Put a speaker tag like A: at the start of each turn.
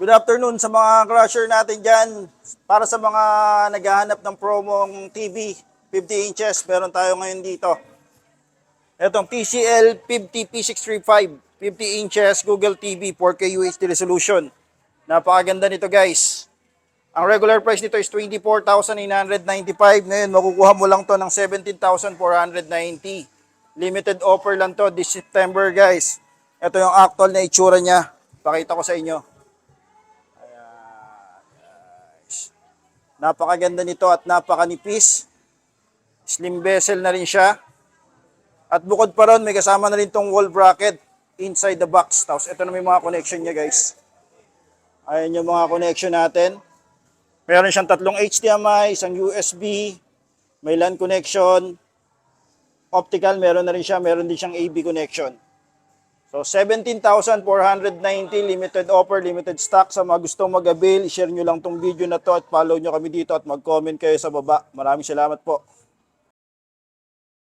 A: Good afternoon sa mga crusher natin dyan. Para sa mga naghahanap ng promong TV, 50 inches, meron tayo ngayon dito. Etong TCL 50 P635, 50 inches Google TV, 4K UHD resolution. Napakaganda nito guys. Ang regular price nito is 24,995. Ngayon, makukuha mo lang to ng 17,490. Limited offer lang to this September guys. Ito yung actual na itsura niya. Pakita ko sa inyo. Napakaganda nito at napakanipis. Slim bezel na rin siya. At bukod pa ron, may kasama na rin tong wall bracket inside the box. Tapos ito na may mga connection niya guys. Ayan yung mga connection natin. Meron siyang tatlong HDMI, isang USB, may LAN connection, optical, meron na rin siya, meron din siyang AV connection. So 17,490 limited offer, limited stock. Sa mga gustong mag-avail, share nyo lang tong video na to at follow nyo kami dito at mag-comment kayo sa baba. Maraming salamat po.